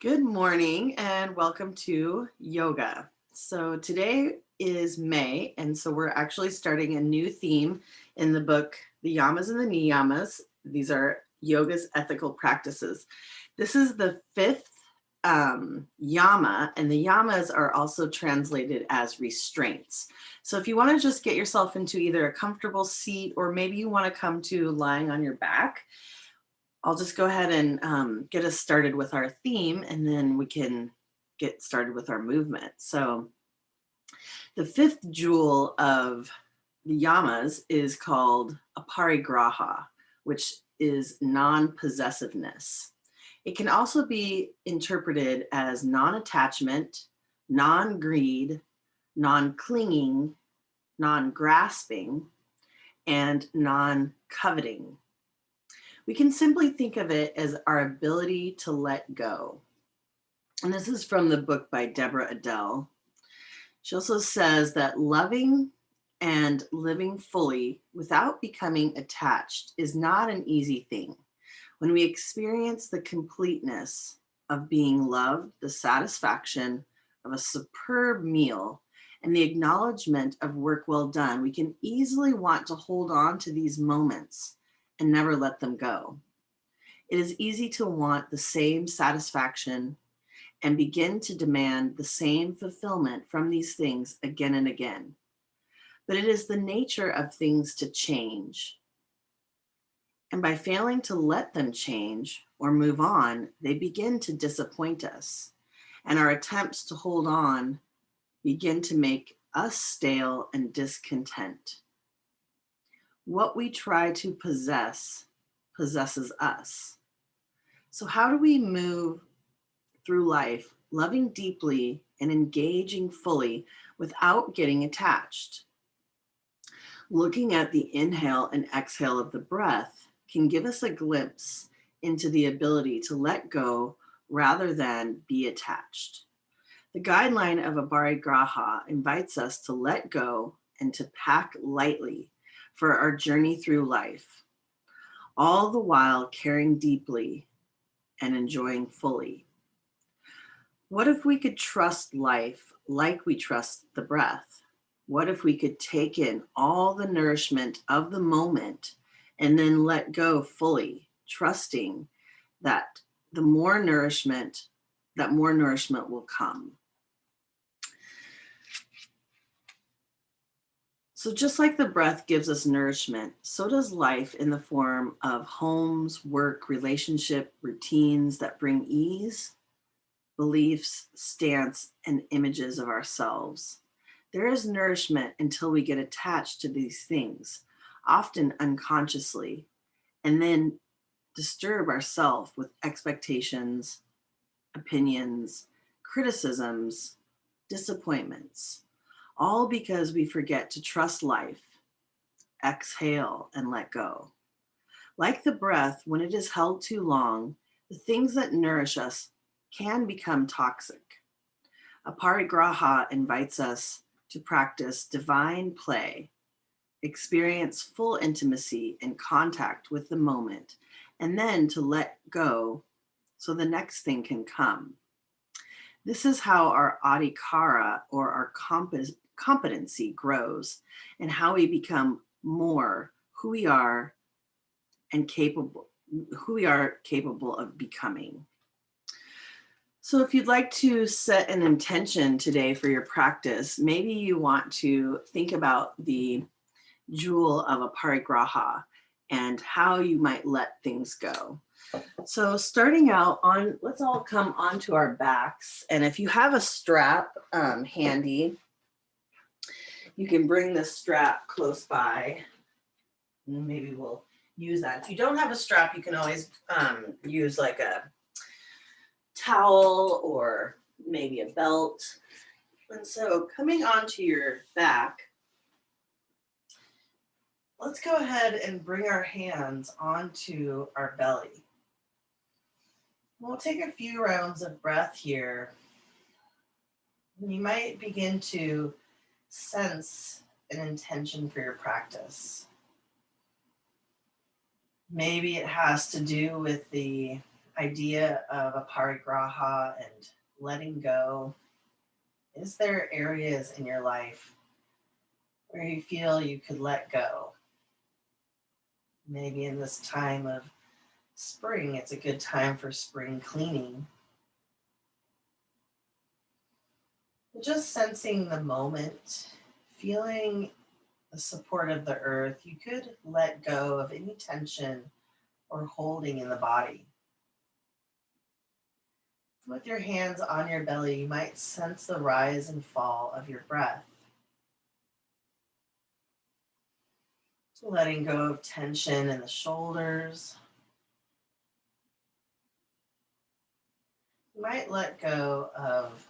Good morning and welcome to yoga. So today is May, and so we're actually starting a new theme in the book, The Yamas and the Niyamas. These are yoga's ethical practices. This is the fifth yama, and the yamas are also translated as restraints. So if you want to just get yourself into either a comfortable seat or maybe you want to come to lying on your back, I'll just go ahead and get us started with our theme, and then we can get started with our movement. So the fifth jewel of the yamas is called aparigraha, which is non-possessiveness. It can also be interpreted as non-attachment, non-greed, non-clinging, non-grasping, and non-coveting. We can simply think of it as our ability to let go. And this is from the book by Deborah Adele. She also says that loving and living fully without becoming attached is not an easy thing. When we experience the completeness of being loved, the satisfaction of a superb meal, and the acknowledgement of work well done, we can easily want to hold on to these moments and never let them go. It is easy to want the same satisfaction and begin to demand the same fulfillment from these things again and again. But it is the nature of things to change. And by failing to let them change or move on, they begin to disappoint us. And our attempts to hold on begin to make us stale and discontent. What we try to possess possesses us. So, how do we move through life loving deeply and engaging fully without getting attached? Looking at the inhale and exhale of the breath can give us a glimpse into the ability to let go rather than be attached. The guideline of Aparigraha invites us to let go and to pack lightly for our journey through life, all the while caring deeply and enjoying fully. What if we could trust life like we trust the breath? What if we could take in all the nourishment of the moment and then let go fully, trusting that more nourishment will come? So just like the breath gives us nourishment, so does life in the form of homes, work, relationship, routines that bring ease, beliefs, stance, and images of ourselves. There is nourishment until we get attached to these things, often unconsciously, and then disturb ourselves with expectations, opinions, criticisms, disappointments, all because we forget to trust life, exhale, and let go. Like the breath, when it is held too long, the things that nourish us can become toxic. Aparigraha invites us to practice divine play, experience full intimacy and contact with the moment, and then to let go so the next thing can come. This is how our adhikara, or our competency, grows, and how we become more who we are capable of becoming. So if you'd like to set an intention today for your practice, maybe you want to think about the jewel of aparigraha and how you might let things go. So starting out let's all come onto our backs. And if you have a strap handy, you can bring the strap close by. And maybe we'll use that. If you don't have a strap, you can always use like a towel or maybe a belt. And so coming onto your back, let's go ahead and bring our hands onto our belly. We'll take a few rounds of breath here. You might begin to sense an intention for your practice. Maybe it has to do with the idea of a parigraha and letting go, is there areas in your life where you feel you could let go? Maybe in this time of spring, it's a good time for spring cleaning. Just sensing the moment, feeling the support of the earth, you could let go of any tension or holding in the body. With your hands on your belly, you might sense the rise and fall of your breath. So letting go of tension in the shoulders. You might let go of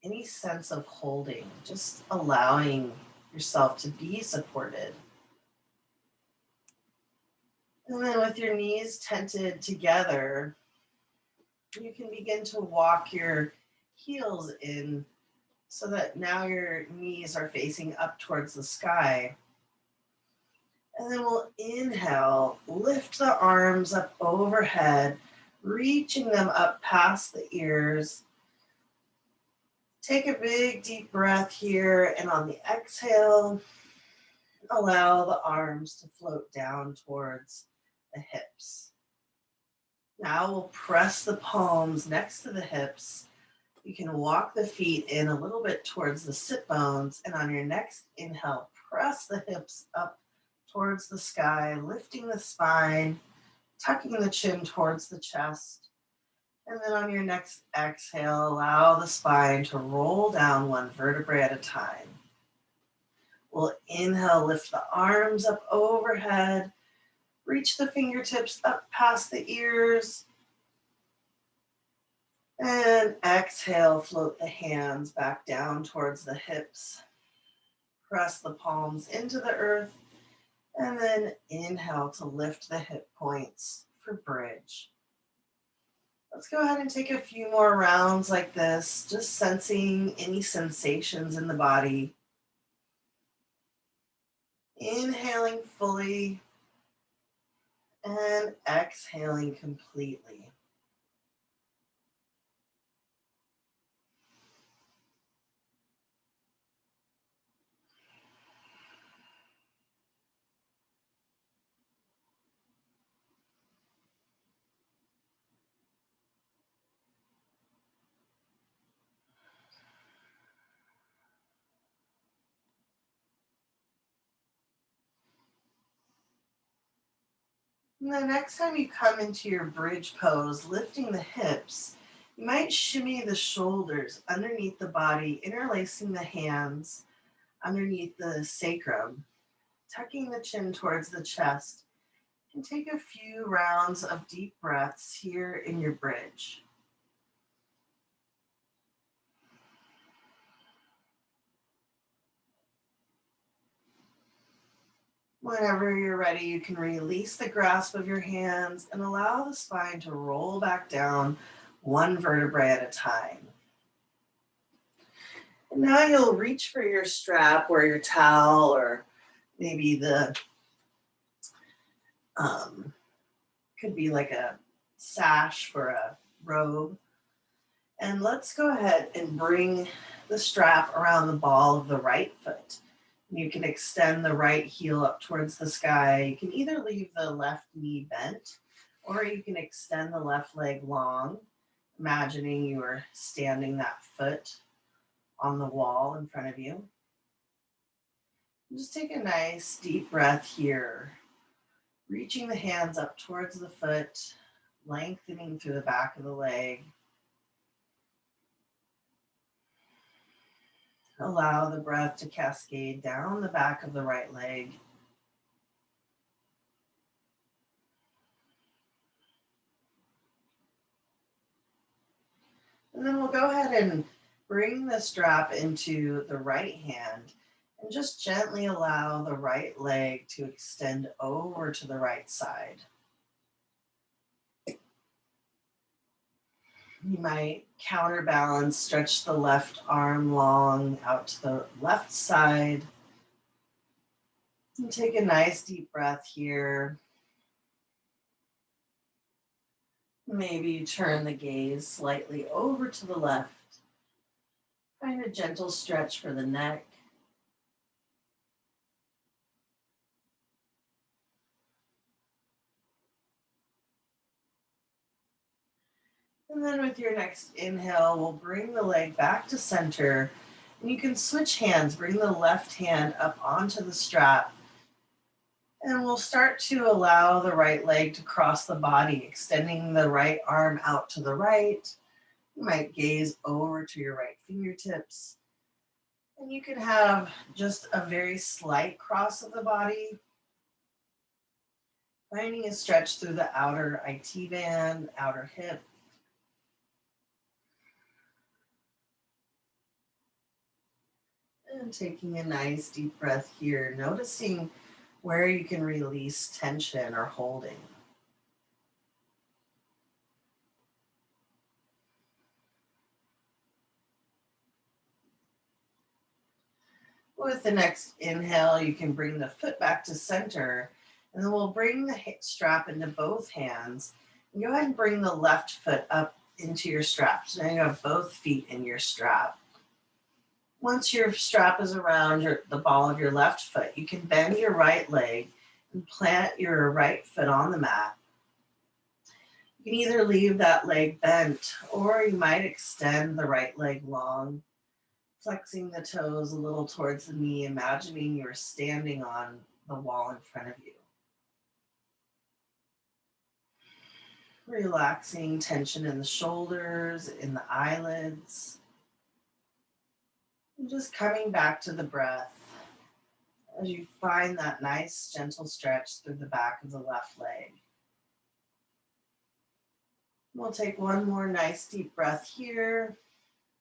any sense of holding, just allowing yourself to be supported. And then with your knees tented together, you can begin to walk your heels in so that now your knees are facing up towards the sky. And then we'll inhale, lift the arms up overhead, reaching them up past the ears. Take a big deep breath here, and on the exhale, allow the arms to float down towards the hips. Now we'll press the palms next to the hips. You can walk the feet in a little bit towards the sit bones, and on your next inhale, press the hips up towards the sky, lifting the spine, tucking the chin towards the chest. And then on your next exhale, allow the spine to roll down one vertebrae at a time. We'll inhale, lift the arms up overhead, reach the fingertips up past the ears. And exhale, float the hands back down towards the hips. Press the palms into the earth. And then inhale to lift the hip points for bridge. Let's go ahead and take a few more rounds like this, just sensing any sensations in the body. Inhaling fully and exhaling completely. And the next time you come into your bridge pose, lifting the hips, you might shimmy the shoulders underneath the body, interlacing the hands underneath the sacrum, tucking the chin towards the chest, and take a few rounds of deep breaths here in your bridge. Whenever you're ready, you can release the grasp of your hands and allow the spine to roll back down one vertebrae at a time. And now you'll reach for your strap or your towel, or maybe the could be like a sash for a robe. And let's go ahead and bring the strap around the ball of the right foot. You can extend the right heel up towards the sky. You can either leave the left knee bent, or you can extend the left leg long, imagining you are standing that foot on the wall in front of you. Just take a nice deep breath here, reaching the hands up towards the foot, lengthening through the back of the leg. Allow the breath to cascade down the back of the right leg. And then we'll go ahead and bring the strap into the right hand and just gently allow the right leg to extend over to the right side. You might counterbalance, stretch the left arm long out to the left side. And take a nice deep breath here. Maybe turn the gaze slightly over to the left. Find a gentle stretch for the neck. And then with your next inhale, we'll bring the leg back to center. And you can switch hands, bring the left hand up onto the strap. And we'll start to allow the right leg to cross the body, extending the right arm out to the right. You might gaze over to your right fingertips. And you can have just a very slight cross of the body, finding a stretch through the outer IT band, outer hip. And taking a nice deep breath here, noticing where you can release tension or holding. With the next inhale, you can bring the foot back to center, and then we'll bring the strap into both hands. And go ahead and bring the left foot up into your strap. So now you have both feet in your strap. Once your strap is around the ball of your left foot, you can bend your right leg and plant your right foot on the mat. You can either leave that leg bent, or you might extend the right leg long, flexing the toes a little towards the knee, imagining you're standing on the wall in front of you. Relaxing tension in the shoulders, in the eyelids. And just coming back to the breath as you find that nice gentle stretch through the back of the left leg. We'll take one more nice deep breath here.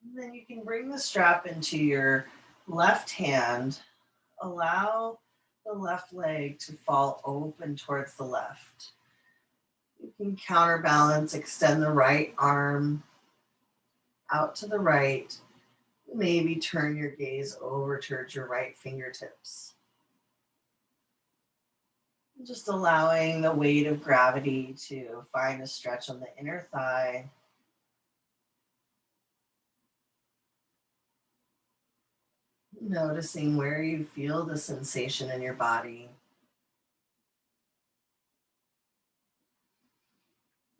And then you can bring the strap into your left hand. Allow the left leg to fall open towards the left. You can counterbalance, extend the right arm out to the right. Maybe turn your gaze over towards your right fingertips. Just allowing the weight of gravity to find a stretch on the inner thigh. Noticing where you feel the sensation in your body.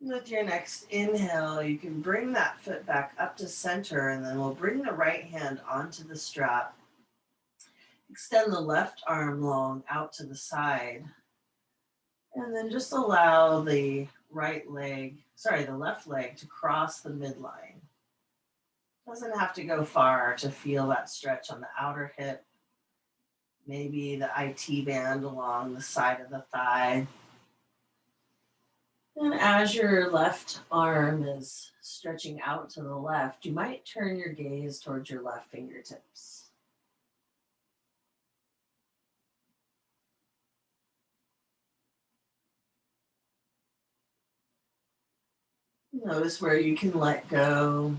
With your next inhale, you can bring that foot back up to center, and then we'll bring the right hand onto the strap. Extend the left arm long out to the side. And then just allow the left leg to cross the midline. Doesn't have to go far to feel that stretch on the outer hip, maybe the IT band along the side of the thigh. And as your left arm is stretching out to the left, you might turn your gaze towards your left fingertips. Notice where you can let go.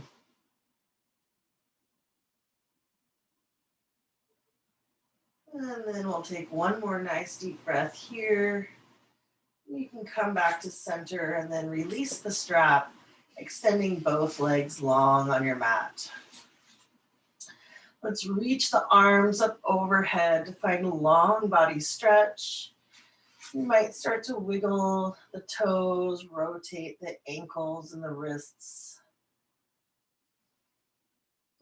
And then we'll take one more nice deep breath here. You can come back to center and then release the strap, extending both legs long on your mat. Let's reach the arms up overhead to find a long body stretch. You might start to wiggle the toes, rotate the ankles and the wrists.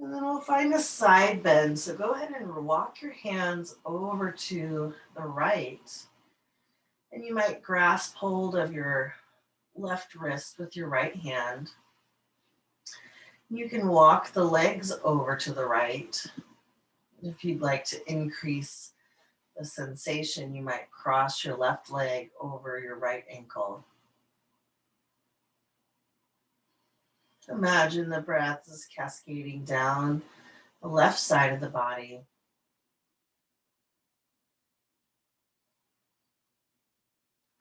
And then we'll find a side bend. So go ahead and walk your hands over to the right. And you might grasp hold of your left wrist with your right hand. You can walk the legs over to the right. If you'd like to increase the sensation, you might cross your left leg over your right ankle. Imagine the breath is cascading down the left side of the body.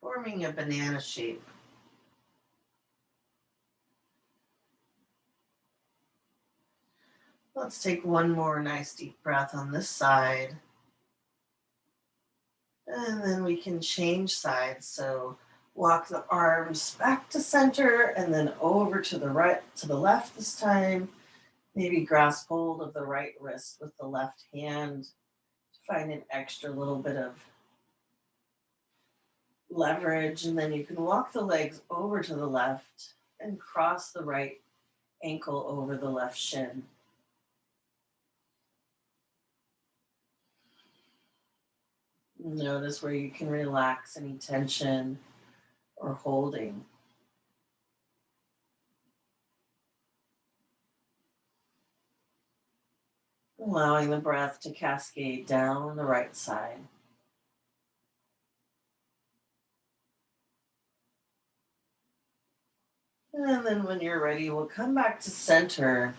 Forming a banana shape. Let's take one more nice deep breath on this side. And then we can change sides. So Walk the arms back to center and then over to the right, to the left this time. Maybe grasp hold of the right wrist with the left hand to find an extra little bit of leverage. And then you can walk the legs over to the left and cross the right ankle over the left shin. Notice where you can relax any tension or holding. Allowing the breath to cascade down the right side. And then when you're ready, we'll come back to center.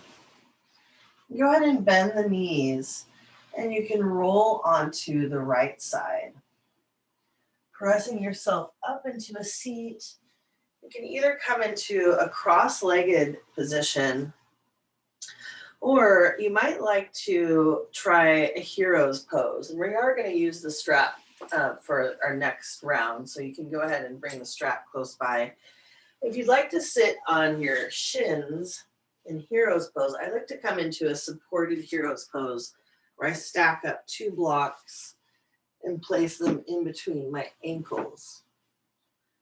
Go ahead and bend the knees, and you can roll onto the right side. Pressing yourself up into a seat. You can either come into a cross-legged position, or you might like to try a hero's pose. And we are going to use the strap for our next round, so you can go ahead and bring the strap close by. If you'd like to sit on your shins in hero's pose, I like to come into a supported hero's pose where I stack up 2 blocks and place them in between my ankles.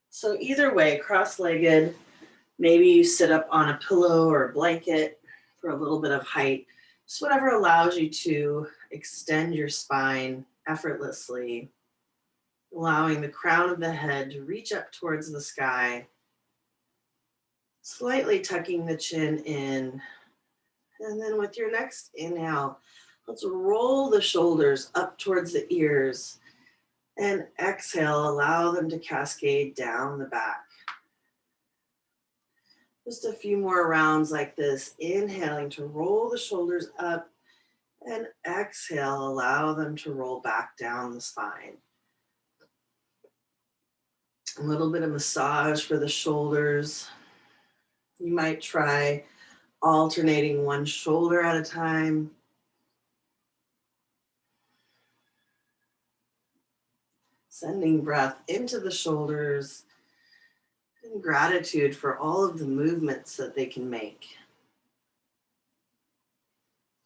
So either way, cross-legged, maybe you sit up on a pillow or a blanket for a little bit of height, just whatever allows you to extend your spine effortlessly, allowing the crown of the head to reach up towards the sky, slightly tucking the chin in. And then with your next inhale, let's roll the shoulders up towards the ears. And exhale, allow them to cascade down the back. Just a few more rounds like this, inhaling to roll the shoulders up, and exhale, allow them to roll back down the spine. A little bit of massage for the shoulders. You might try alternating one shoulder at a time. Sending breath into the shoulders and gratitude for all of the movements that they can make.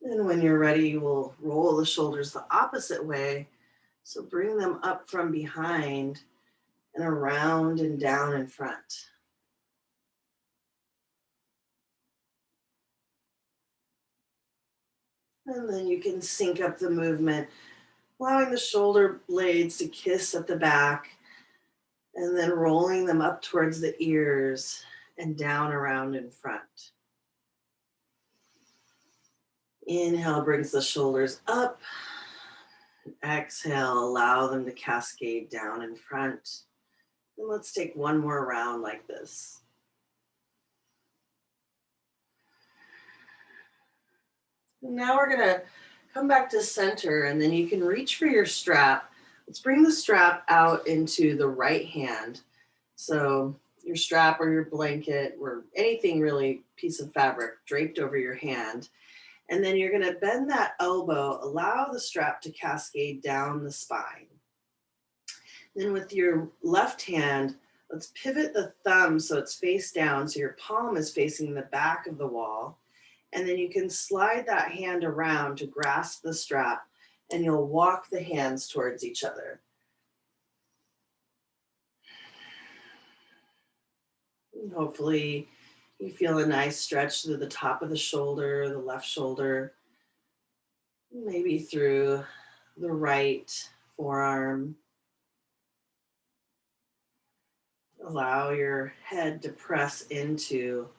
And when you're ready, we'll roll the shoulders the opposite way. So bring them up from behind and around and down in front. And then you can sync up the movement, allowing the shoulder blades to kiss at the back, and then rolling them up towards the ears and down around in front. Inhale brings the shoulders up. Exhale, allow them to cascade down in front. And let's take one more round like this. Now we're gonna come back to center, and then you can reach for your strap. Let's bring the strap out into the right hand. So your strap or your blanket or anything really, piece of fabric draped over your hand. And then you're gonna bend that elbow, allow the strap to cascade down the spine. Then with your left hand, let's pivot the thumb so it's face down, so your palm is facing the back of the wall. And then you can slide that hand around to grasp the strap, and you'll walk the hands towards each other. And hopefully you feel a nice stretch through the top of the shoulder, the left shoulder, maybe through the right forearm. Allow your head to press into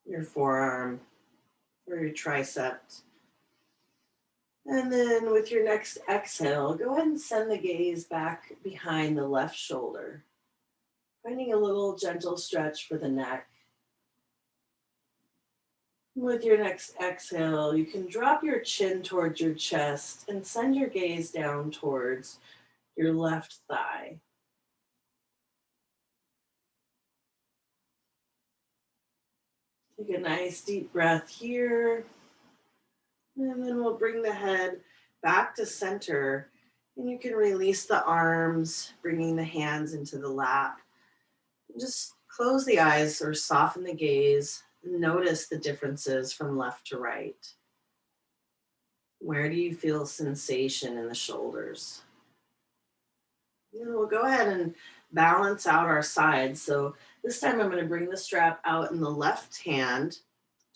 your forearm or your tricep. And then with your next exhale, go ahead and send the gaze back behind the left shoulder, finding a little gentle stretch for the neck. With your next exhale, you can drop your chin towards your chest and send your gaze down towards your left thigh. Take a nice deep breath here. And then we'll bring the head back to center And you can release the arms, bringing the hands into the lap. Just close the eyes or soften the gaze. Notice the differences from left to right. Where do you feel sensation in the shoulders? And we'll go ahead and balance out our sides. So this time I'm going to bring the strap out in the left hand,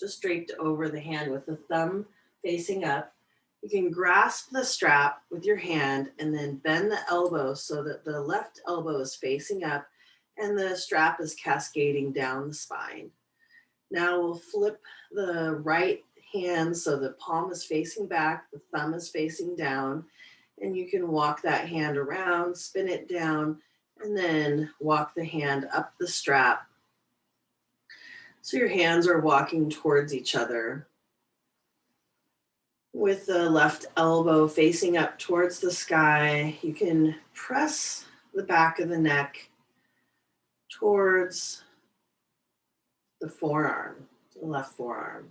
just draped over the hand with the thumb facing up. You can grasp the strap with your hand and then bend the elbow so that the left elbow is facing up and the strap is cascading down the spine. Now we'll flip the right hand so the palm is facing back, the thumb is facing down, and you can walk that hand around, spin it down, and then walk the hand up the strap. So your hands are walking towards each other with the left elbow facing up towards the sky. You can press the back of the neck towards the forearm, the left forearm.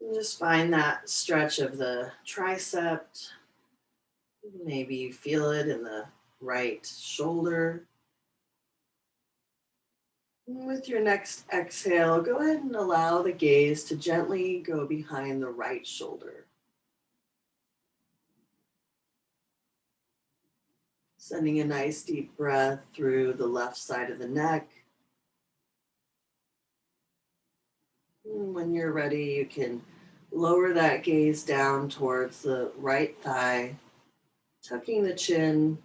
And just find that stretch of the tricep. Maybe you feel it in the right shoulder. With your next exhale, go ahead and allow the gaze to gently go behind the right shoulder. Sending a nice deep breath through the left side of the neck. And when you're ready, you can lower that gaze down towards the right thigh, tucking the chin.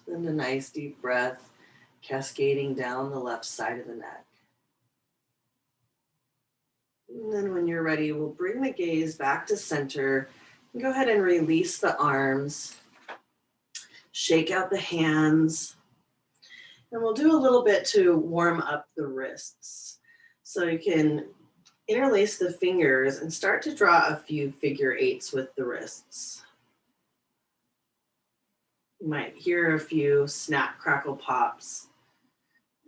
Send a nice deep breath, cascading down the left side of the neck. And then when you're ready, we'll bring the gaze back to center. And go ahead and release the arms. Shake out the hands. And we'll do a little bit to warm up the wrists. So you can interlace the fingers and start to draw a few figure eights with the wrists. You might hear a few snap, crackle, pops.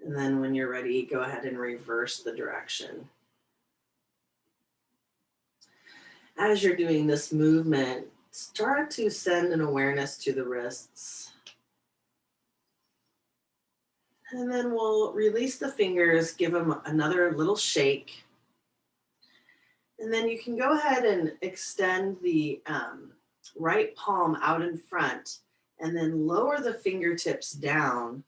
And then when you're ready, go ahead and reverse the direction. As you're doing this movement, start to send an awareness to the wrists. And then we'll release the fingers, give them another little shake. And then you can go ahead and extend the right palm out in front and then lower the fingertips down.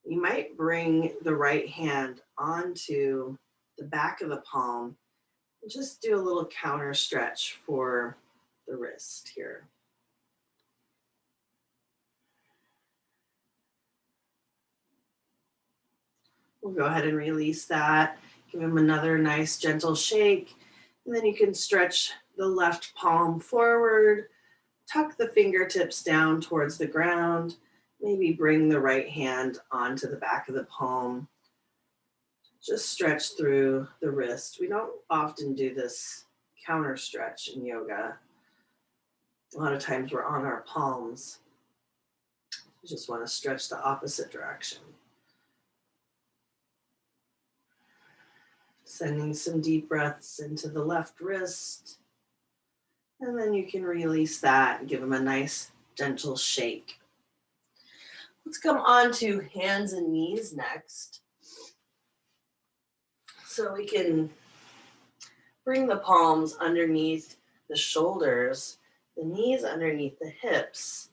You might bring the right hand onto the back of the palm and just do a little counter stretch for the wrist here. We'll go ahead and release that. Give him another nice gentle shake. And then you can stretch the left palm forward, tuck the fingertips down towards the ground, maybe bring the right hand onto the back of the palm. Just stretch through the wrist. We don't often do this counter stretch in yoga. A lot of times we're on our palms. You just want to stretch the opposite direction. Sending some deep breaths into the left wrist. And then you can release that and give them a nice gentle shake. Let's come on to hands and knees next. So we can bring the palms underneath the shoulders, the knees underneath the hips.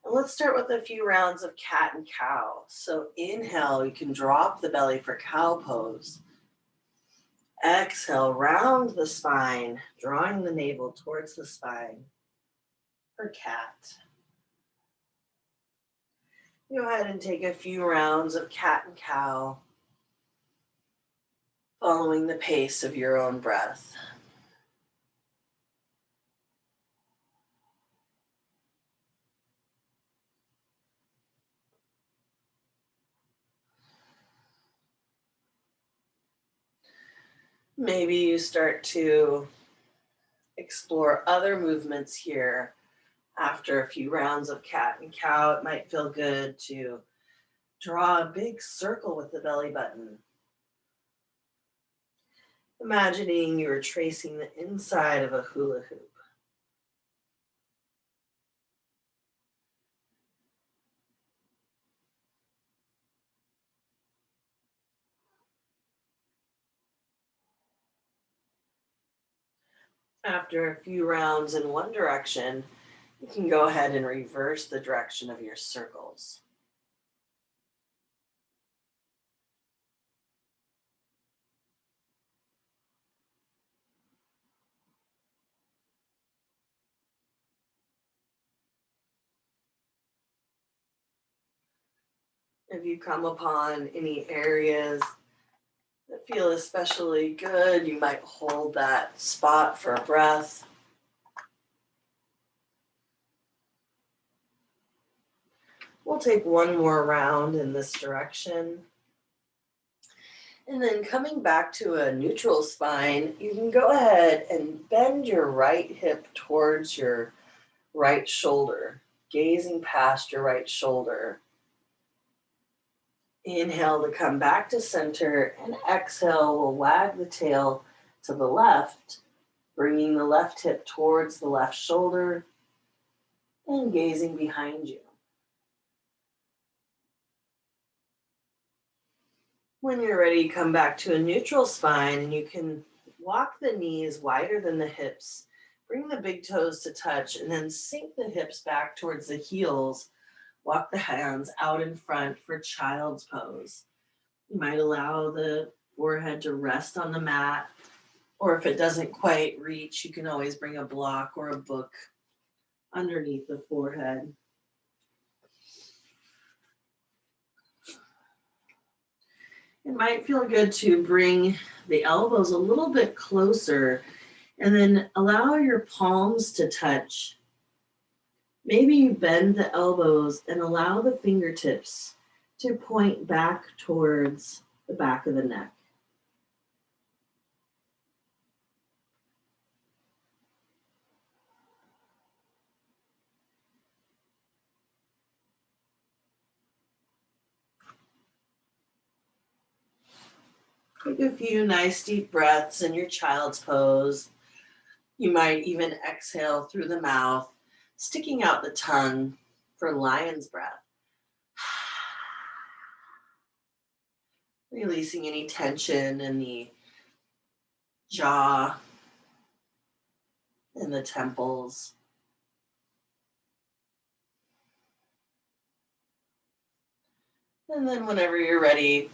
And let's start with a few rounds of cat and cow. So inhale, you can drop the belly for cow pose. Exhale, round the spine, drawing the navel towards the spine for cat. Go ahead and take a few rounds of cat and cow, following the pace of your own breath. Maybe you start to explore other movements here after a few rounds of cat and cow. It might feel good to draw a big circle with the belly button. imagining you're tracing the inside of a hula hoop. After a few rounds in one direction, you can go ahead and reverse the direction of your circles. If you come upon any areas that feel especially good, you might hold that spot for a breath. We'll take one more round in this direction. And then coming back to a neutral spine, you can go ahead and bend your right hip towards your right shoulder, gazing past your right shoulder. Inhale to come back to center, and exhale, we'll wag the tail to the left, bringing the left hip towards the left shoulder and gazing behind you. When you're ready, come back to a neutral spine, and you can walk the knees wider than the hips. Bring the big toes to touch, and then sink the hips back towards the heels. Walk the hands out in front for child's pose. You might allow the forehead to rest on the mat, or if it doesn't quite reach, you can always bring a block or a book underneath the forehead. It might feel good to bring the elbows a little bit closer and then allow your palms to touch. Maybe you bend the elbows and allow the fingertips to point back towards the back of the neck. Take a few nice deep breaths in your child's pose. You might even exhale through the mouth, sticking out the tongue for lion's breath. Releasing any tension in the jaw and the temples. And then whenever you're ready,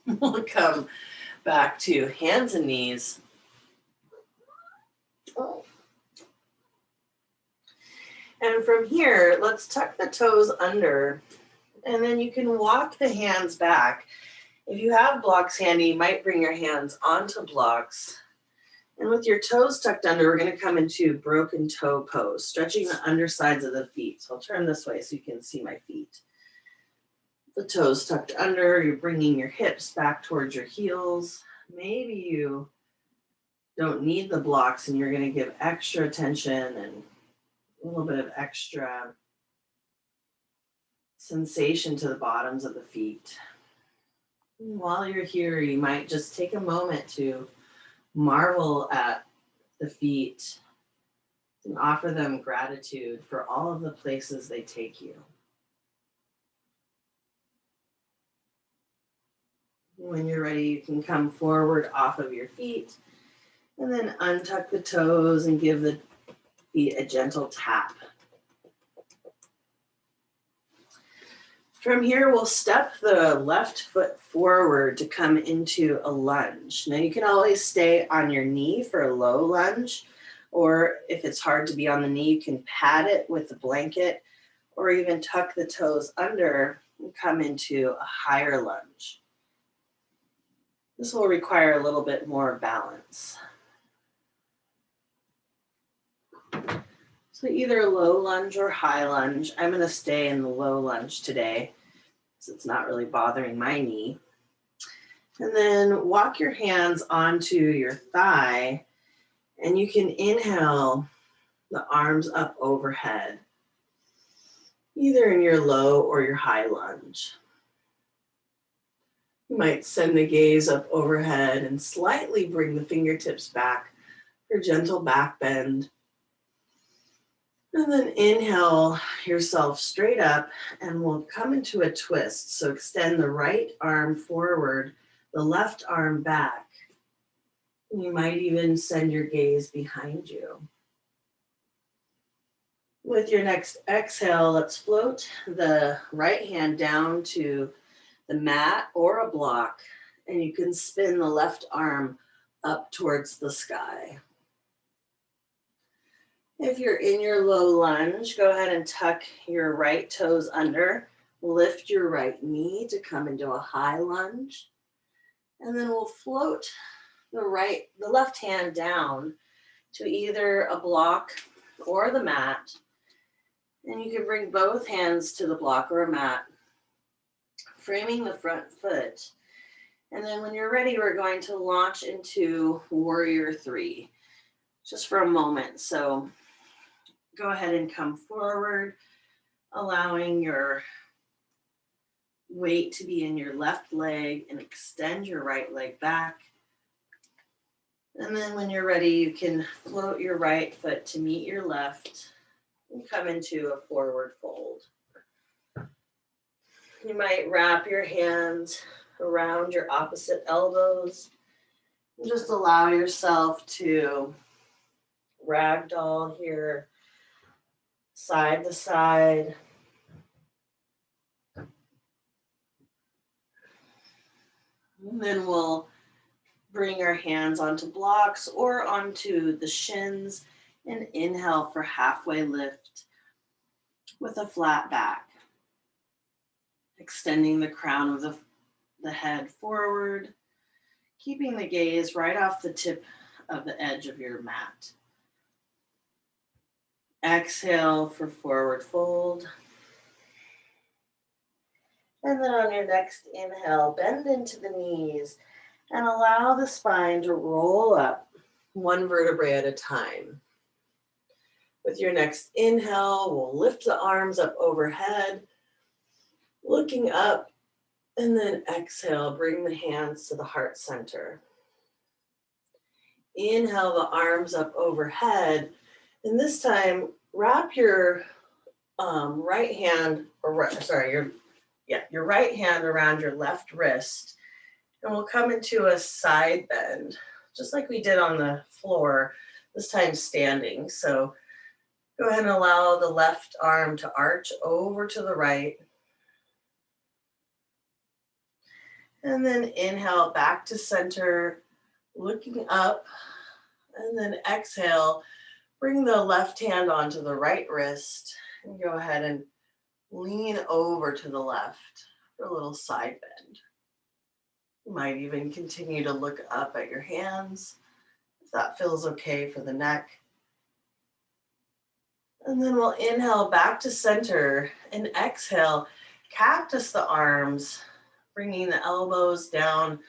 we'll come back to hands and knees. And from here, let's tuck the toes under, and then you can walk the hands back. If you have blocks handy, you might bring your hands onto blocks. And with your toes tucked under, we're going to come into broken toe pose, stretching the undersides of the feet. So I'll turn this way so you can see my feet. The toes tucked under, you're bringing your hips back towards your heels. Maybe you don't need the blocks and you're going to give extra attention and a little bit of extra sensation to the bottoms of the feet. And while you're here, you might just take a moment to marvel at the feet and offer them gratitude for all of the places they take you. When you're ready, you can come forward off of your feet and then untuck the toes and give the feet a gentle tap. From here, we'll step the left foot forward to come into a lunge. Now you can always stay on your knee for a low lunge, or if it's hard to be on the knee, you can pad it with a blanket or even tuck the toes under and come into a higher lunge. This will require a little bit more balance. So either a low lunge or high lunge. I'm going to stay in the low lunge today because it's not really bothering my knee. And then walk your hands onto your thigh, and you can inhale the arms up overhead, either in your low or your high lunge. You might send the gaze up overhead and slightly bring the fingertips back for gentle back bend. And then inhale yourself straight up and we'll come into a twist. So extend the right arm forward, the left arm back. You might even send your gaze behind you. With your next exhale, let's float the right hand down to the mat or a block, and you can spin the left arm up towards the sky. If you're in your low lunge, go ahead and tuck your right toes under, lift your right knee to come into a high lunge, and then we'll float the left hand down to either a block or the mat. And you can bring both hands to the block or a mat, framing the front foot. And then when you're ready, we're going to launch into Warrior 3, just for a moment. So go ahead and come forward, allowing your weight to be in your left leg and extend your right leg back. And then when you're ready, you can float your right foot to meet your left and come into a forward fold. You might wrap your hands around your opposite elbows and just allow yourself to ragdoll here, side to side. And then we'll bring our hands onto blocks or onto the shins and inhale for halfway lift with a flat back. Extending the crown of the head forward, keeping the gaze right off the tip of the edge of your mat. Exhale for forward fold. And then on your next inhale, bend into the knees and allow the spine to roll up one vertebrae at a time. With your next inhale, we'll lift the arms up overhead, looking up, and then exhale, bring the hands to the heart center. Inhale the arms up overhead, and this time wrap your right hand around your left wrist, and we'll come into a side bend, just like we did on the floor, this time standing. So go ahead and allow the left arm to arch over to the right. And then inhale back to center, looking up, and then exhale, bring the left hand onto the right wrist, and go ahead and lean over to the left for a little side bend. You might even continue to look up at your hands, if that feels okay for the neck. And then we'll inhale back to center and exhale, cactus the arms, bringing the elbows down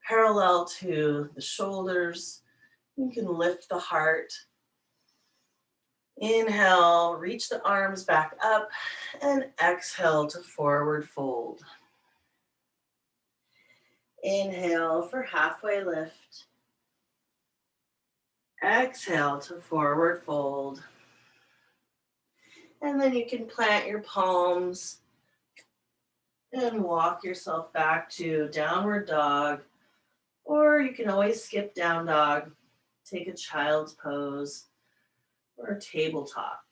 parallel to the shoulders. You can lift the heart. Inhale, reach the arms back up, and exhale to forward fold. Inhale for halfway lift. Exhale to forward fold. And then you can plant your palms and walk yourself back to downward dog, or you can always skip down dog, take a child's pose, or tabletop.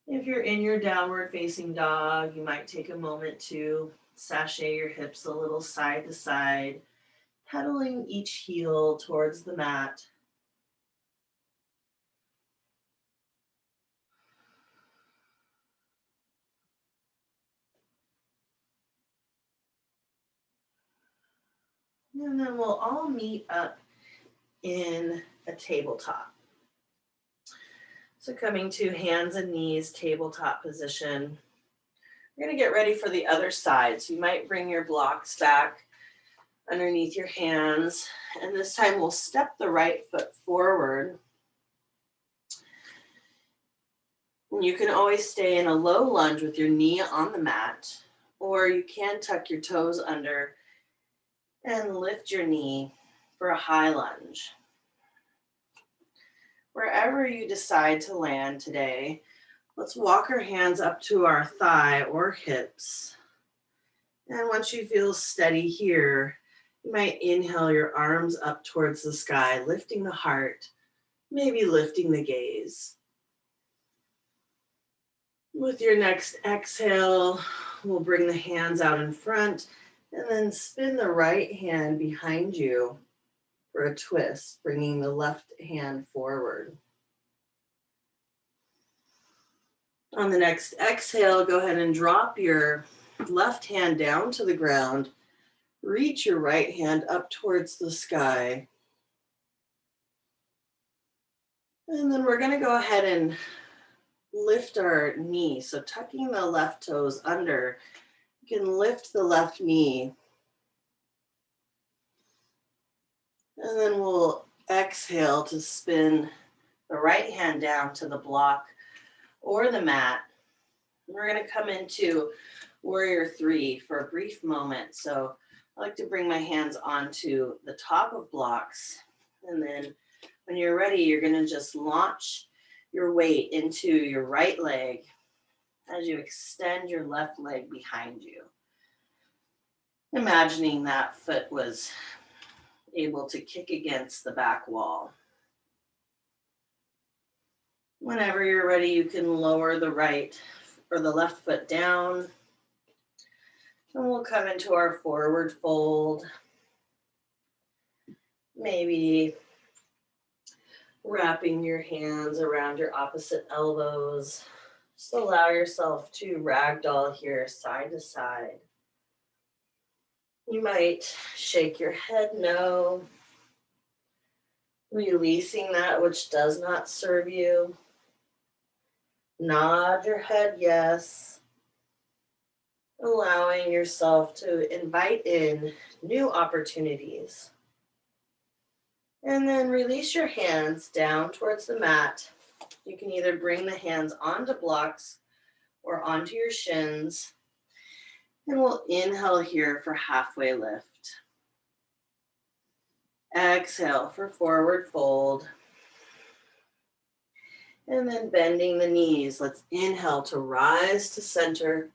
If you're in your downward facing dog, you might take a moment to sashay your hips a little side to side, pedaling each heel towards the mat. And then we'll all meet up in a tabletop. So coming to hands and knees, tabletop position. We're going to get ready for the other side. So you might bring your blocks back underneath your hands. And this time we'll step the right foot forward. And you can always stay in a low lunge with your knee on the mat, or you can tuck your toes under and lift your knee for a high lunge. Wherever you decide to land today, let's walk our hands up to our thigh or hips. And once you feel steady here, you might inhale your arms up towards the sky, lifting the heart, maybe lifting the gaze. With your next exhale, we'll bring the hands out in front and then spin the right hand behind you for a twist, bringing the left hand forward. On the next exhale, go ahead and drop your left hand down to the ground. Reach your right hand up towards the sky. And then we're going to go ahead and lift our knee. So tucking the left toes under, you can lift the left knee. And then we'll exhale to spin the right hand down to the block or the mat. We're going to come into Warrior 3 for a brief moment. So I like to bring my hands onto the top of blocks. And then when you're ready, you're going to just launch your weight into your right leg as you extend your left leg behind you. Imagining that foot was able to kick against the back wall. Whenever you're ready, you can lower the right or the left foot down. And we'll come into our forward fold. Maybe wrapping your hands around your opposite elbows. Just allow yourself to ragdoll here, side to side. You might shake your head no, releasing that which does not serve you. Nod your head yes, allowing yourself to invite in new opportunities. And then release your hands down towards the mat. You can either bring the hands onto blocks or onto your shins. And we'll inhale here for halfway lift. Exhale for forward fold. And then bending the knees. Let's inhale to rise to center.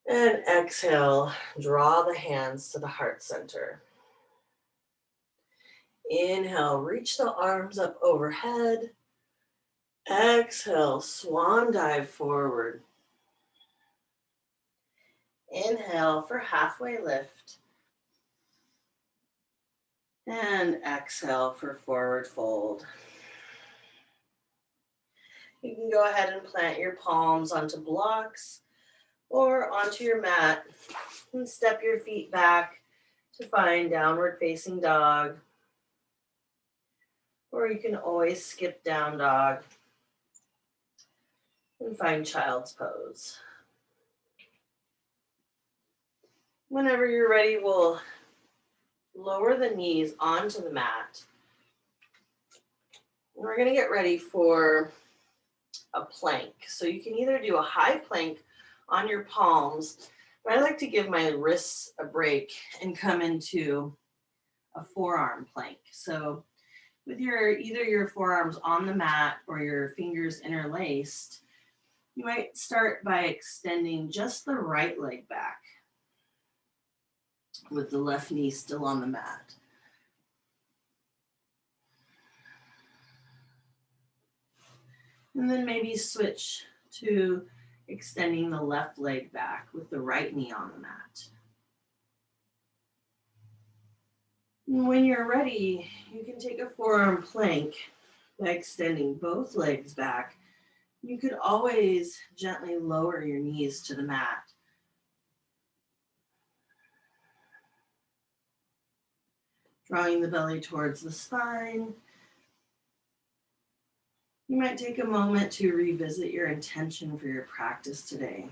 And exhale, draw the hands to the heart center. Inhale, reach the arms up overhead. Exhale, swan dive forward. Inhale for halfway lift. And exhale for forward fold. You can go ahead and plant your palms onto blocks or onto your mat and step your feet back to find downward facing dog. Or you can always skip down dog and find child's pose. Whenever you're ready, we'll lower the knees onto the mat. And we're going to get ready for a plank. So you can either do a high plank on your palms, but I like to give my wrists a break and come into a forearm plank. So with either your forearms on the mat or your fingers interlaced, you might start by extending just the right leg back with the left knee still on the mat. And then maybe switch to extending the left leg back with the right knee on the mat. And when you're ready, you can take a forearm plank by extending both legs back. You could always gently lower your knees to the mat. Drawing the belly towards the spine. You might take a moment to revisit your intention for your practice today.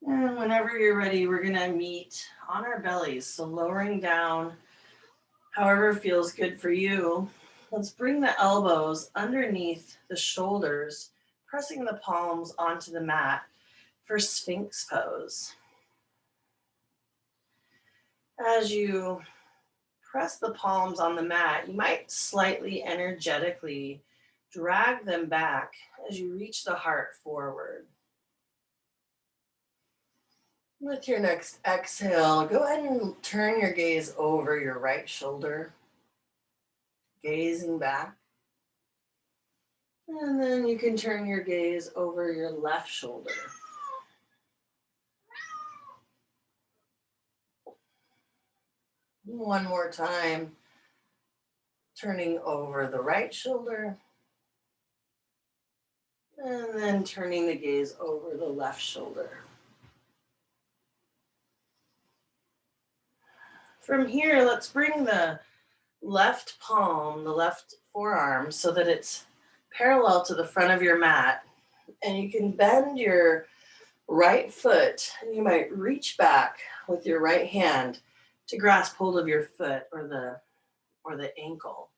And whenever you're ready, we're going to meet on our bellies. So lowering down, however feels good for you. Let's bring the elbows underneath the shoulders, pressing the palms onto the mat for Sphinx pose. As you press the palms on the mat, you might slightly energetically drag them back as you reach the heart forward. With your next exhale, go ahead and turn your gaze over your right shoulder, gazing back. And then you can turn your gaze over your left shoulder. One more time, turning over the right shoulder. And then turning the gaze over the left shoulder. From here, let's bring the left palm, the left forearm, so that it's parallel to the front of your mat. And you can bend your right foot, and you might reach back with your right hand to grasp hold of your foot or the ankle,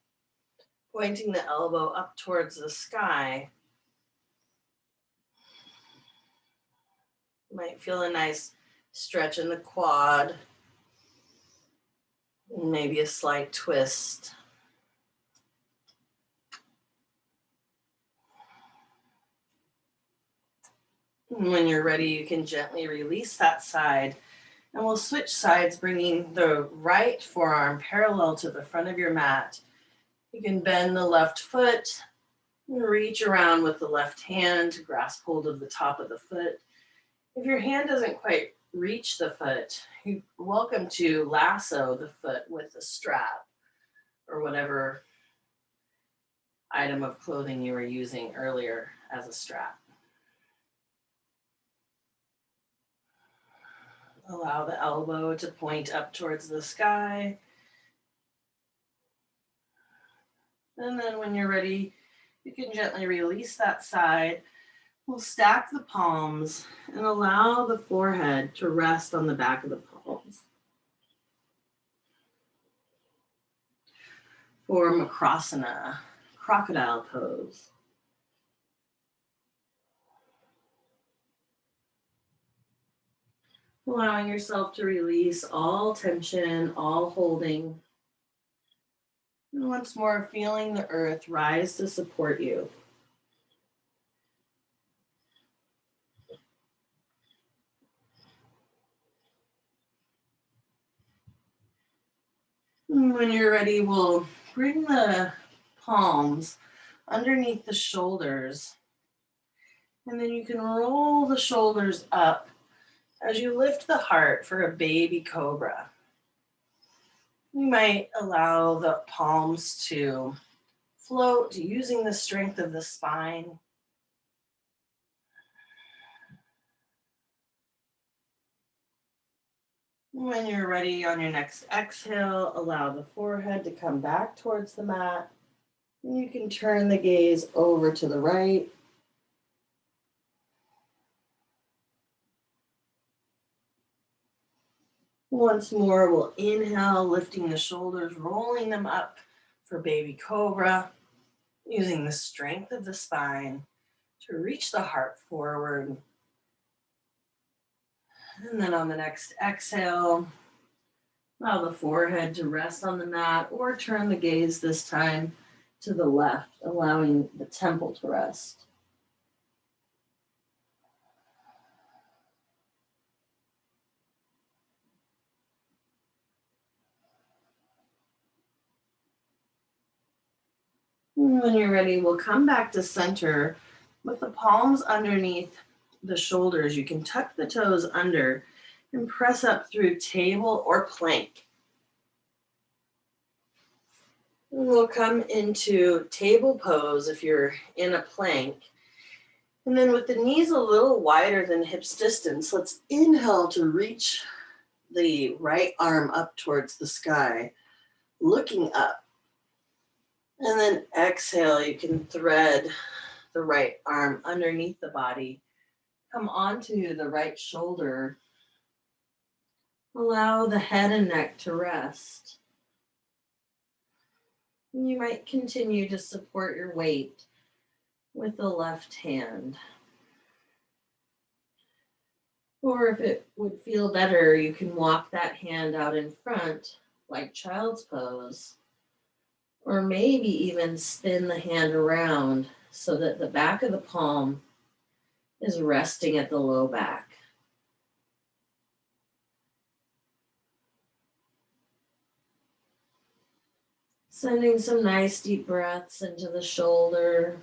pointing the elbow up towards the sky. You might feel a nice stretch in the quad, maybe a slight twist. And when you're ready, you can gently release that side. And we'll switch sides, bringing the right forearm parallel to the front of your mat. You can bend the left foot and reach around with the left hand to grasp hold of the top of the foot. If your hand doesn't quite reach the foot, you're welcome to lasso the foot with a strap or whatever item of clothing you were using earlier as a strap. Allow the elbow to point up towards the sky. And then when you're ready, you can gently release that side. We'll stack the palms and allow the forehead to rest on the back of the palms. For Makrasana, crocodile pose. Allowing yourself to release all tension, all holding. And once more, feeling the earth rise to support you. And when you're ready, we'll bring the palms underneath the shoulders. And then you can roll the shoulders up as you lift the heart for a baby cobra. You might allow the palms to float using the strength of the spine. When you're ready on your next exhale, allow the forehead to come back towards the mat. And you can turn the gaze over to the right. Once more, we'll inhale, lifting the shoulders, rolling them up for baby cobra, using the strength of the spine to reach the heart forward. And then on the next exhale, allow the forehead to rest on the mat or turn the gaze this time to the left, allowing the temple to rest. And when you're ready, we'll come back to center with the palms underneath the shoulders. You can tuck the toes under and press up through table or plank. And we'll come into table pose if you're in a plank. And then with the knees a little wider than hips distance, let's inhale to reach the right arm up towards the sky, looking up. And then exhale, you can thread the right arm underneath the body. Come onto the right shoulder. Allow the head and neck to rest. You might continue to support your weight with the left hand. Or if it would feel better, you can walk that hand out in front like child's pose. Or maybe even spin the hand around so that the back of the palm is resting at the low back. Sending some nice deep breaths into the shoulder.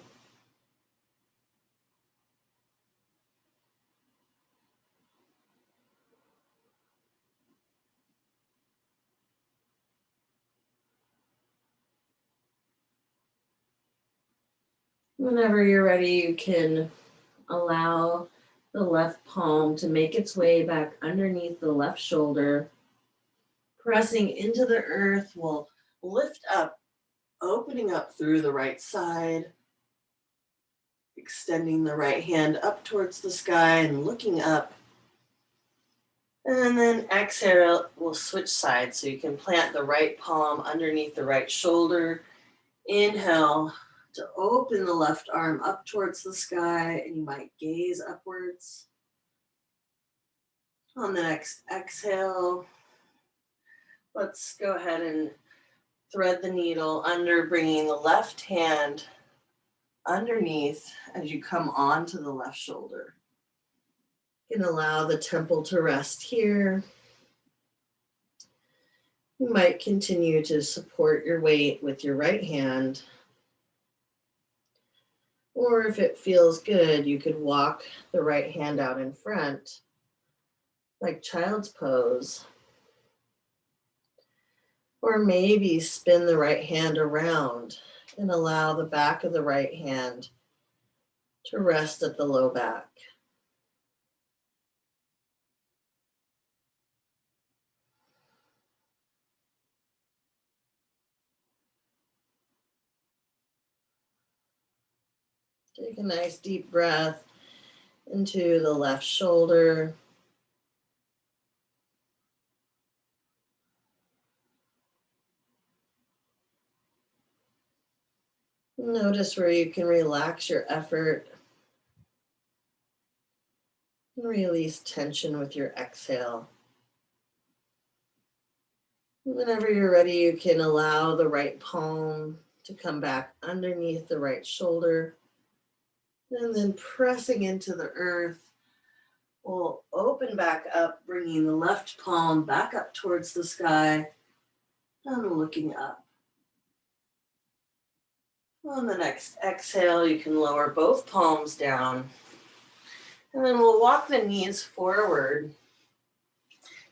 Whenever you're ready, you can allow the left palm to make its way back underneath the left shoulder. Pressing into the earth, we'll lift up, opening up through the right side, extending the right hand up towards the sky and looking up. And then exhale, we'll switch sides so you can plant the right palm underneath the right shoulder. Inhale to open the left arm up towards the sky, and you might gaze upwards. On the next exhale, let's go ahead and thread the needle under, bringing the left hand underneath as you come onto the left shoulder. You can allow the temple to rest here. You might continue to support your weight with your right hand. Or if it feels good, you could walk the right hand out in front, like child's pose. Or maybe spin the right hand around and allow the back of the right hand to rest at the low back. Take a nice deep breath into the left shoulder. Notice where you can relax your effort and release tension with your exhale. Whenever you're ready, you can allow the right palm to come back underneath the right shoulder. And then pressing into the earth, we'll open back up, bringing the left palm back up towards the sky and looking up. On the next exhale, you can lower both palms down. And then we'll walk the knees forward,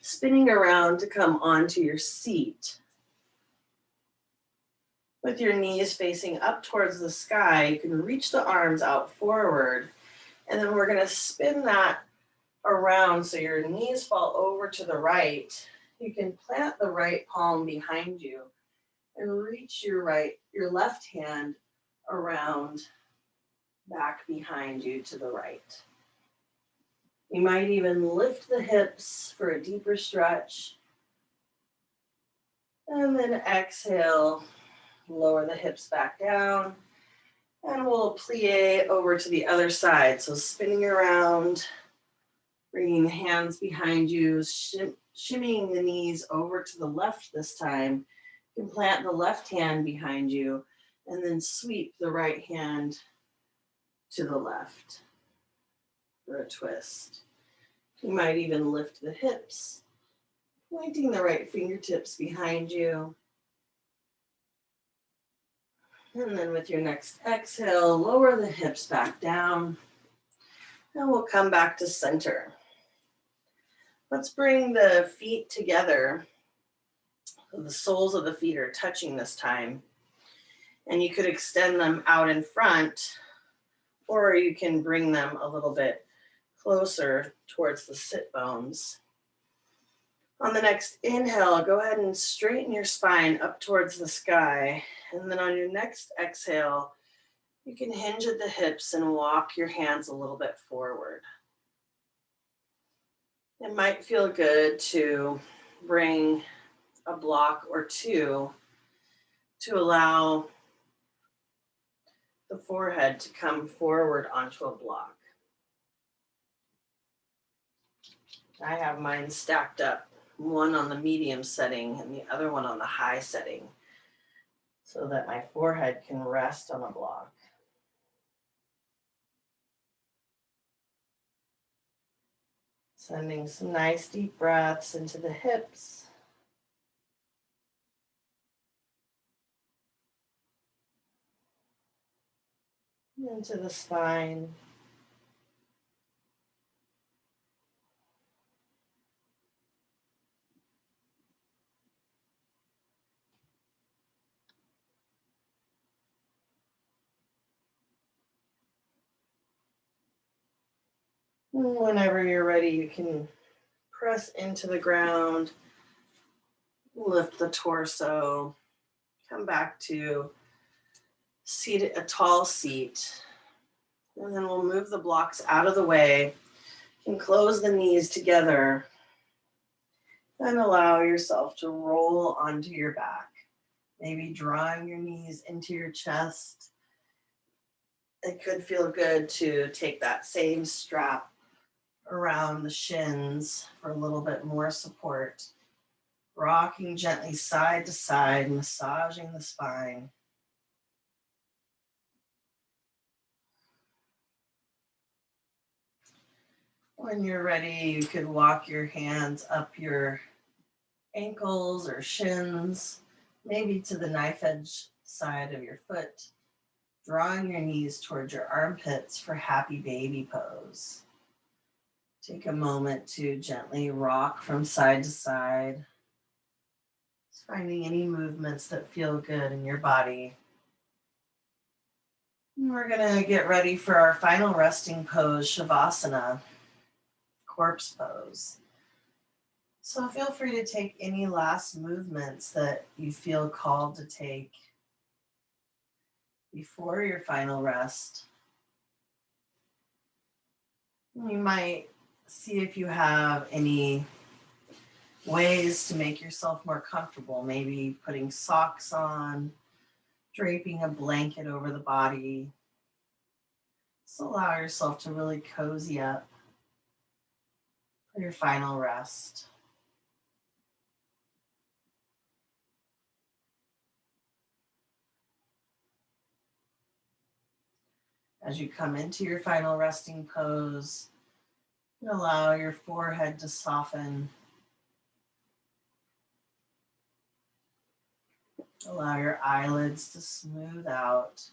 spinning around to come onto your seat. With your knees facing up towards the sky, you can reach the arms out forward. And then we're going to spin that around so your knees fall over to the right. You can plant the right palm behind you and reach your left hand around back behind you to the right. You might even lift the hips for a deeper stretch. And then exhale, lower the hips back down. And we'll plie over to the other side. So spinning around, bringing the hands behind you, shimmying the knees over to the left this time. You can plant the left hand behind you and then sweep the right hand to the left for a twist. You might even lift the hips, pointing the right fingertips behind you. And then with your next exhale, lower the hips back down. And we'll come back to center. Let's bring the feet together. The soles of the feet are touching this time. And you could extend them out in front, or you can bring them a little bit closer towards the sit bones. On the next inhale, go ahead and straighten your spine up towards the sky. And then on your next exhale, you can hinge at the hips and walk your hands a little bit forward. It might feel good to bring a block or two to allow the forehead to come forward onto a block. I have mine stacked up, one on the medium setting and the other one on the high setting, so that my forehead can rest on a block. Sending some nice deep breaths into the hips. Into the spine. Whenever you're ready, you can press into the ground, lift the torso, come back to seat, a tall seat, and then we'll move the blocks out of the way and close the knees together and allow yourself to roll onto your back, maybe drawing your knees into your chest. It could feel good to take that same strap around the shins for a little bit more support. Rocking gently side to side, massaging the spine. When you're ready, you could walk your hands up your ankles or shins, maybe to the knife edge side of your foot, drawing your knees towards your armpits for happy baby pose. Take a moment to gently rock from side to side, just finding any movements that feel good in your body. And we're going to get ready for our final resting pose, Shavasana, corpse pose. So feel free to take any last movements that you feel called to take before your final rest. You might see if you have any ways to make yourself more comfortable, maybe putting socks on, draping a blanket over the body. Just allow yourself to really cozy up for your final rest. As you come into your final resting pose, allow your forehead to soften. Allow your eyelids to smooth out.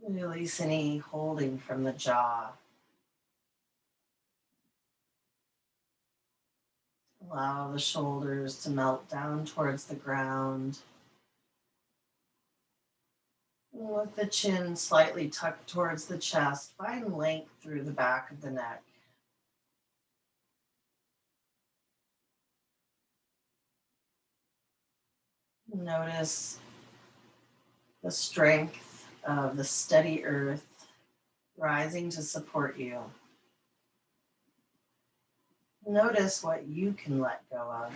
Release any holding from the jaw. Allow the shoulders to melt down towards the ground. With the chin slightly tucked towards the chest, find length through the back of the neck. Notice the strength of the steady earth rising to support you. Notice what you can let go of.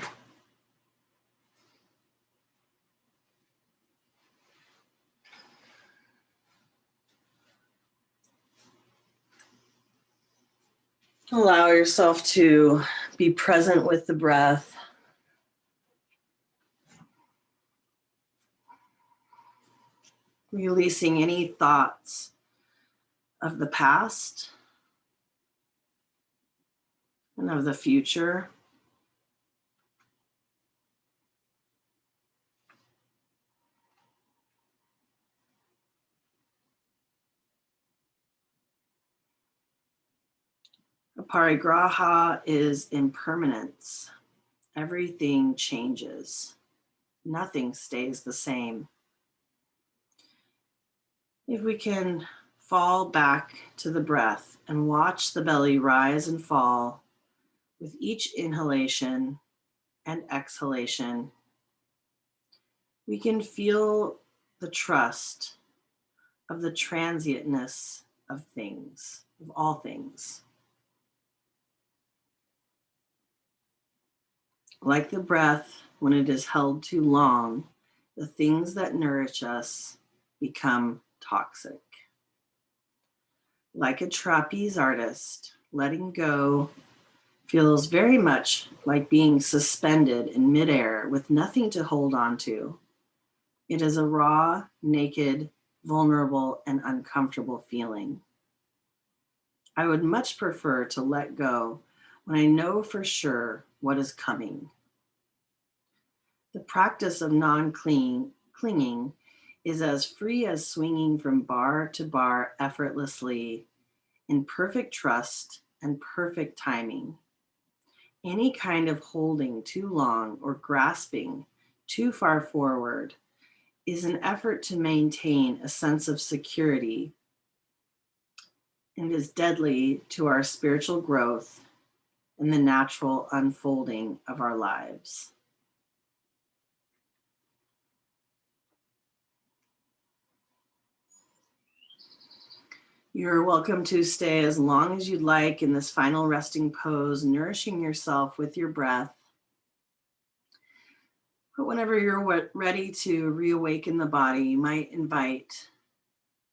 Allow yourself to be present with the breath. Releasing any thoughts of the past and of the future. Aparigraha is impermanence. Everything changes. Nothing stays the same. If we can fall back to the breath and watch the belly rise and fall with each inhalation and exhalation, we can feel the trust of the transientness of things, of all things. Like the breath, when it is held too long, the things that nourish us become toxic. Like a trapeze artist, letting go feels very much like being suspended in midair with nothing to hold on to. It is a raw, naked, vulnerable, and uncomfortable feeling. I would much prefer to let go when I know for sure what is coming. The practice of non-clinging is as free as swinging from bar to bar effortlessly in perfect trust and perfect timing. Any kind of holding too long or grasping too far forward is an effort to maintain a sense of security and is deadly to our spiritual growth and the natural unfolding of our lives. You're welcome to stay as long as you'd like in this final resting pose, nourishing yourself with your breath. But whenever you're ready to reawaken the body, you might invite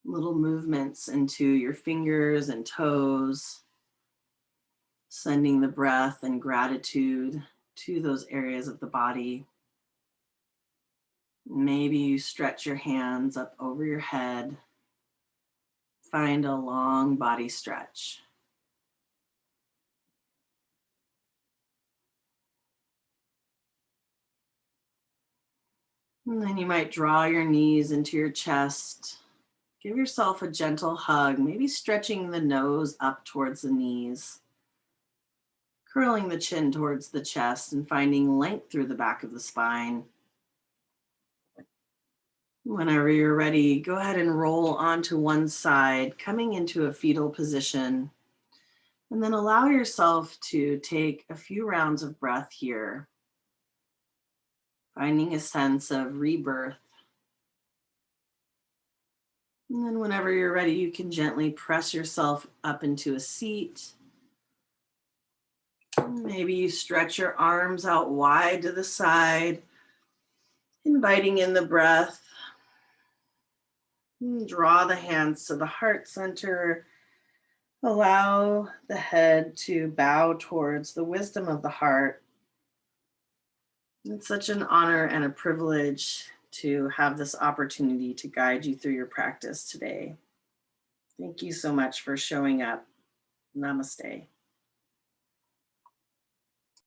little movements into your fingers and toes, sending the breath and gratitude to those areas of the body. Maybe you stretch your hands up over your head. Find a long body stretch. And then you might draw your knees into your chest. Give yourself a gentle hug, maybe stretching the nose up towards the knees, curling the chin towards the chest and finding length through the back of the spine. Whenever you're ready, go ahead and roll onto one side, coming into a fetal position. And then allow yourself to take a few rounds of breath here, finding a sense of rebirth. And then whenever you're ready, you can gently press yourself up into a seat. Maybe you stretch your arms out wide to the side, inviting in the breath. Draw the hands to the heart center. Allow the head to bow towards the wisdom of the heart. It's such an honor and a privilege to have this opportunity to guide you through your practice today. Thank you so much for showing up. Namaste.